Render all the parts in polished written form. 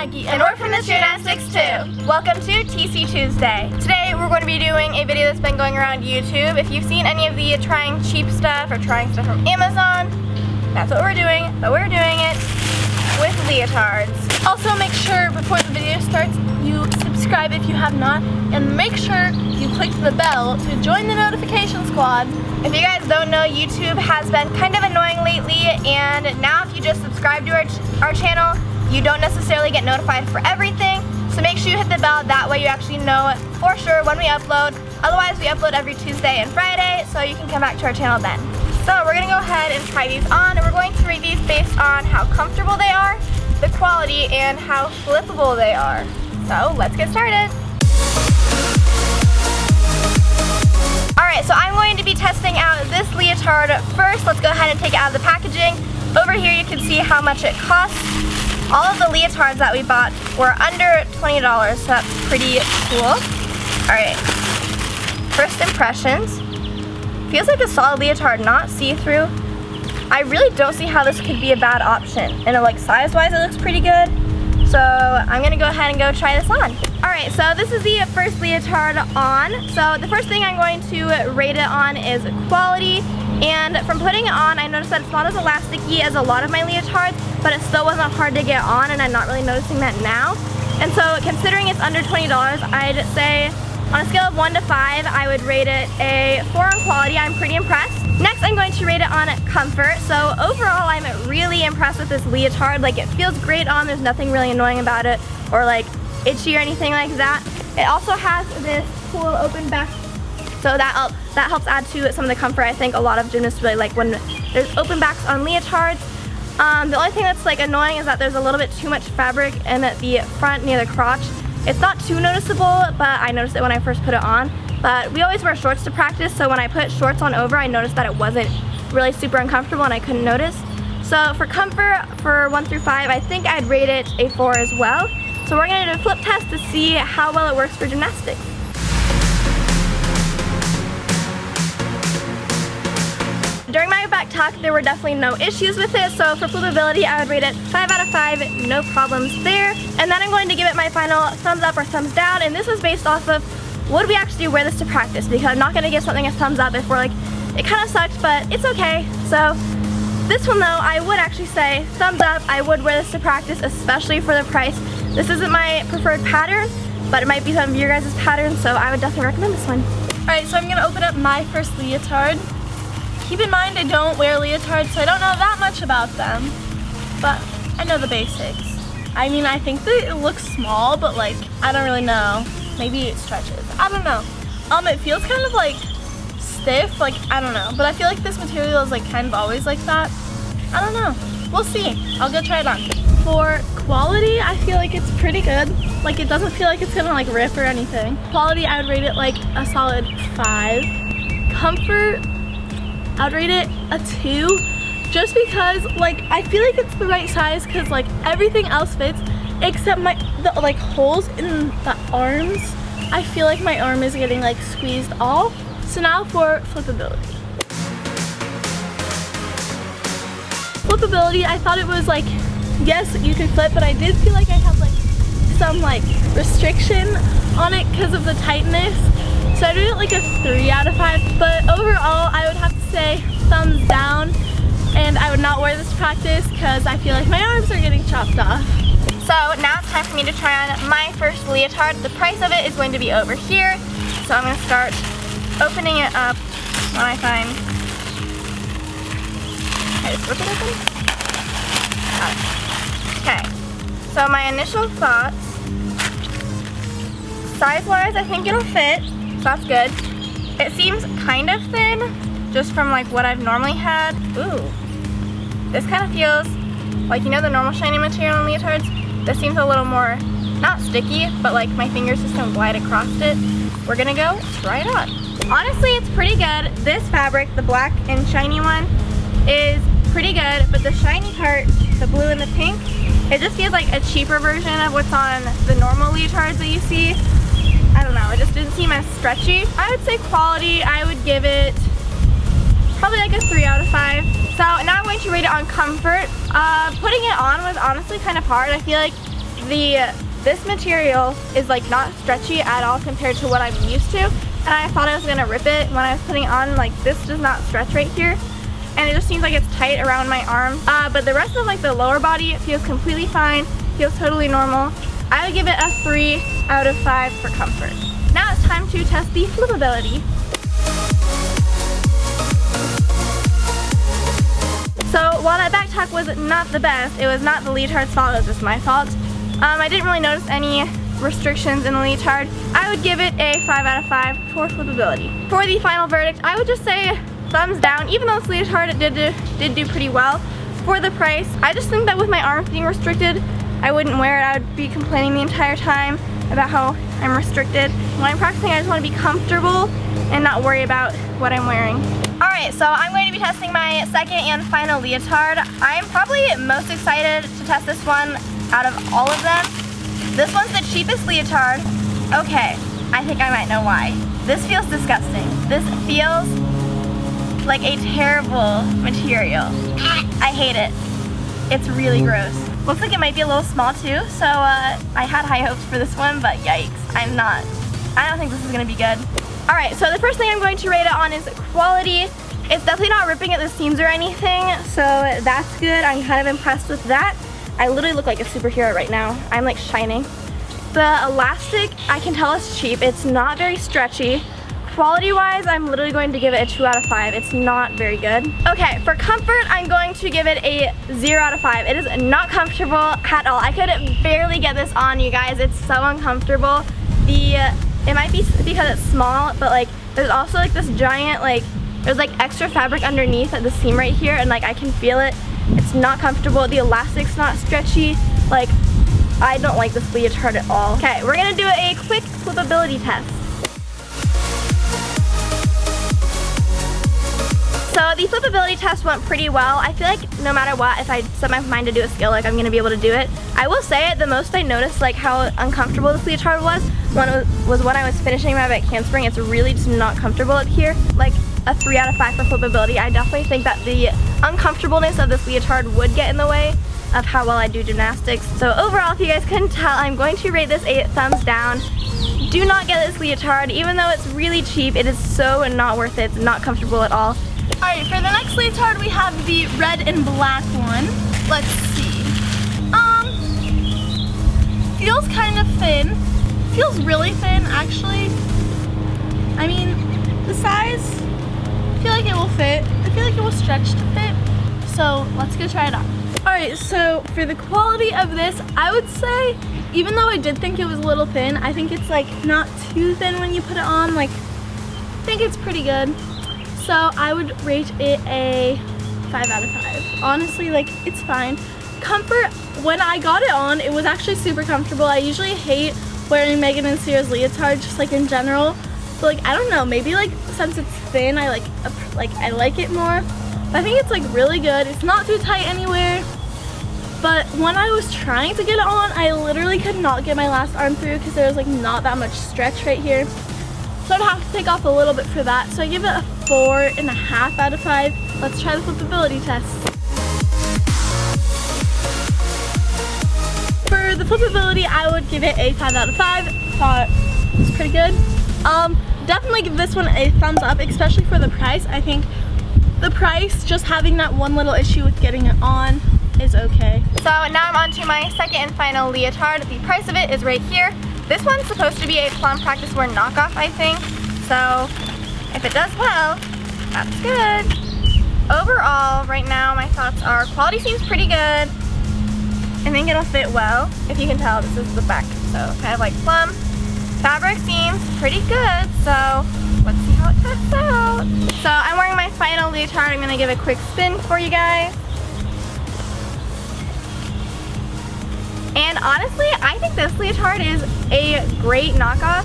Maggie, and we're from the Gymnastics too. Welcome to TC Tuesday. Today we're going to be doing a video that's been going around YouTube. If you've seen any of the trying cheap stuff or trying stuff from Amazon, that's what we're doing, but we're doing it with leotards. Also make sure before the video starts you subscribe if you have not, and make sure you click the bell to join the notification squad. If you guys don't know, YouTube has been kind of annoying lately, and now if you just subscribe to our channel, you don't necessarily get notified for everything. So make sure you hit the bell, that way you actually know for sure when we upload. Otherwise we upload every Tuesday and Friday, so you can come back to our channel then. So we're going to go ahead and try these on, and we're going to rate these based on how comfortable they are, the quality, and how flippable they are. So let's get started. Alright, so I'm going to be testing out this leotard first. Let's go ahead and take it out of the packaging. Over here you can see how much it costs. All of the leotards that we bought were under $20, so that's pretty cool. Alright, first impressions. Feels like a solid leotard, not see-through. I really don't see how this could be a bad option. And like size-wise, it looks pretty good. So I'm gonna go ahead and go try this on. Alright, so this is the first leotard on. So the first thing I'm going to rate it on is quality. And from putting it on, I noticed that it's not as elasticy as a lot of my leotards, but it still wasn't hard to get on, and I'm not really noticing that now. And so considering it's under $20, I'd say on a scale of 1 to 5, I would rate it a 4 on quality. I'm pretty impressed. Next, I'm going to rate it on comfort. So overall, I'm really impressed with this leotard. Like, it feels great on. There's nothing really annoying about it or like itchy or anything like that. It also has this cool open back, so that helps add to some of the comfort. I think a lot of gymnasts really like when there's open backs on leotards. The only thing that's like annoying is that there's a little bit too much fabric in the front near the crotch. It's not too noticeable, but I noticed it when I first put it on. But we always wear shorts to practice, so when I put shorts on over, I noticed that it wasn't really super uncomfortable and I couldn't notice. So for comfort, for 1 through 5, I think I'd rate it a 4 as well. So we're gonna do a flip test to see how well it works for gymnastics. During my back tuck, there were definitely no issues with it, so for flippability, I would rate it 5 out of 5, no problems there. And then I'm going to give it my final thumbs up or thumbs down, and this is based off of would we actually wear this to practice, because I'm not going to give something a thumbs up if we're like, it kind of sucked, but it's okay. So this one though, I would actually say thumbs up. I would wear this to practice, especially for the price. This isn't my preferred pattern, but it might be some of your guys' patterns, so I would definitely recommend this one. Alright, so I'm going to open up my first leotard. Keep in mind I don't wear leotards, so I don't know that much about them, but I know the basics. I mean, I think that it looks small, but like, I don't really know. Maybe it stretches. I don't know. It feels kind of like stiff, like, I don't know, but I feel like this material is like kind of always like that. I don't know. We'll see. I'll go try it on. For quality, I feel like it's pretty good. Like, it doesn't feel like it's gonna like rip or anything. Quality, I would rate it like a solid 5. Comfort, I would rate it a 2, just because like I feel like it's the right size, because like everything else fits except the like holes in the arms. I feel like my arm is getting like squeezed off. So now for flippability. Flippability, I thought it was like, yes, you could flip, but I did feel like I had like some like restriction on it because of the tightness. So I rated it like a 3 out of 5, but overall I would have to say thumbs down, and I would not wear this to practice because I feel like my arms are getting chopped off. So now it's time for me to try on my first leotard. The price of it is going to be over here, so I'm going to start opening it up when I find... Okay, just rip it open. Got it. Okay, so my initial thoughts, size-wise I think it'll fit. So that's good. It seems kind of thin, just from like what I've normally had. Ooh, this kind of feels like, you know, the normal shiny material in leotards? This seems a little more, not sticky, but like my fingers just don't glide across it. We're gonna go try it on. Honestly, it's pretty good. This fabric, the black and shiny one, is pretty good, but the shiny part, the blue and the pink, it just feels like a cheaper version of what's on the normal leotards that you see. I don't know, it just didn't seem as stretchy. I would say quality, I would give it probably like a 3 out of 5. So now I'm going to rate it on comfort. Putting it on was honestly kind of hard. I feel like this material is like not stretchy at all compared to what I'm used to, and I thought I was gonna rip it when I was putting it on. Like, this does not stretch right here, and it just seems like it's tight around my arm. But the rest of like the lower body feels completely fine, feels totally normal. I would give it a 3 out of 5 for comfort. Now it's time to test the flippability. So while that back tuck was not the best, it was not the leotard's fault, it was just my fault. I didn't really notice any restrictions in the leotard. I would give it a 5 out of 5 for flippability. For the final verdict, I would just say thumbs down. Even though this leotard did do pretty well for the price, I just think that with my arms being restricted, I wouldn't wear it. I would be complaining the entire time about how I'm restricted. When I'm practicing, I just want to be comfortable and not worry about what I'm wearing. Alright, so I'm going to be testing my second and final leotard. I'm probably most excited to test this one out of all of them. This one's the cheapest leotard. Okay, I think I might know why. This feels disgusting. This feels like a terrible material. I hate it. It's really gross. Looks like it might be a little small too, so I had high hopes for this one, but yikes, I don't think this is gonna be good. Alright, so the first thing I'm going to rate it on is quality. It's definitely not ripping at the seams or anything, so that's good. I'm kind of impressed with that. I literally look like a superhero right now. I'm like shining. The elastic, I can tell it's cheap. It's not very stretchy. Quality-wise, I'm literally going to give it a 2 out of 5. It's not very good. Okay, for comfort, I'm going to give it a 0 out of 5. It is not comfortable at all. I could barely get this on, you guys. It's so uncomfortable. It might be because it's small, but like there's also like this giant there's like extra fabric underneath at the seam right here, and like I can feel it. It's not comfortable. The elastic's not stretchy. Like, I don't like this leotard at all. Okay, we're gonna do a quick flippability test. So the flippability test went pretty well. I feel like no matter what, if I set my mind to do a skill, like I'm gonna be able to do it. I will say the most I noticed like how uncomfortable this leotard was when I was finishing my back handspring. It's really just not comfortable up here. Like a 3 out of 5 for flippability. I definitely think that the uncomfortableness of this leotard would get in the way of how well I do gymnastics. So overall, if you guys couldn't tell, I'm going to rate this a thumbs down. Do not get this leotard. Even though it's really cheap, it is so not worth it. It's not comfortable at all. Alright, for the next leotard we have the red and black one. Let's see. Feels kind of thin. Feels really thin, actually. I mean, the size, I feel like it will fit. I feel like it will stretch to fit. So let's go try it on. Alright, so for the quality of this, I would say, even though I did think it was a little thin, I think it's like not too thin when you put it on. Like, I think it's pretty good. So I would rate it a 5 out of 5. Honestly, like, it's fine. Comfort, when I got it on, it was actually super comfortable. I usually hate wearing Megan and Sierra's leotard, just like in general. But like, I don't know, maybe like since it's thin, I like it more. But I think it's like really good. It's not too tight anywhere. But when I was trying to get it on, I literally could not get my last arm through because there was like not that much stretch right here. So I'd have to take off a little bit for that. So I give it a 4.5 out of 5. Let's try the flippability test. For the flippability, I would give it a 5 out of 5. Thought it was pretty good. Definitely give this one a thumbs up, especially for the price. I think the price, just having that one little issue with getting it on, is okay. So now I'm on to my second and final leotard. The price of it is right here. This one's supposed to be a Plum Practice Wear knockoff, I think. So if it does well, that's good. Overall, right now my thoughts are quality seems pretty good. I think it'll fit well. If you can tell, this is the back, so kind of like plum. Fabric seems pretty good, so let's see how it tests out. So I'm wearing my final leotard. I'm gonna give a quick spin for you guys. And honestly, I think this leotard is a great knockoff.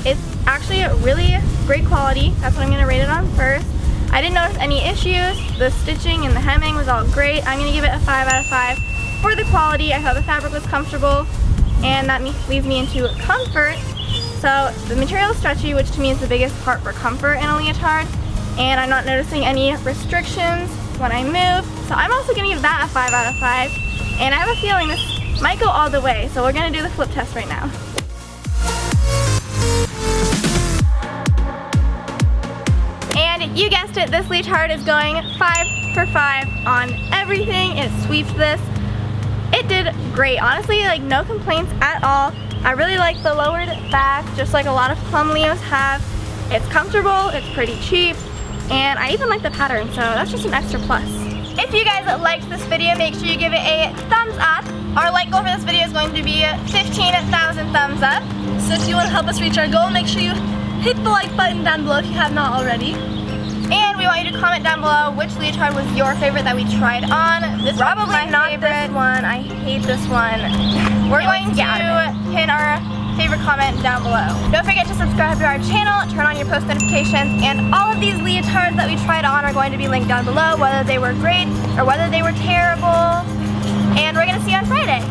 It's actually a really great quality. That's what I'm gonna rate it on first. I didn't notice any issues. The stitching and the hemming was all great. I'm gonna give it a 5 out of 5 for the quality. I thought the fabric was comfortable, and that leads me into comfort. So the material is stretchy, which to me is the biggest part for comfort in a leotard, and I'm not noticing any restrictions when I move. So I'm also gonna give that a 5 out of 5. And I have a feeling this might go all the way, so we're gonna do the flip test right now. And you guessed it, this leotard is going 5 for 5 on everything. It sweeps this. It did great, honestly, like no complaints at all. I really like the lowered back, just like a lot of plum Leos have. It's comfortable, it's pretty cheap, and I even like the pattern, so that's just an extra plus. If you guys liked this video, make sure you give it a thumbs up. Our like goal for this video is going to be 15,000 thumbs up. So if you want to help us reach our goal, make sure you hit the like button down below if you have not already. And we want you to comment down below which leotard was your favorite that we tried on. This probably not favorite. This one. I hate this one. We're going to pin our favorite comment down below. Don't forget to subscribe to our channel, turn on your post notifications, and all of these leotards that we tried on are going to be linked down below, whether they were great or whether they were terrible. And we're gonna see you on Friday.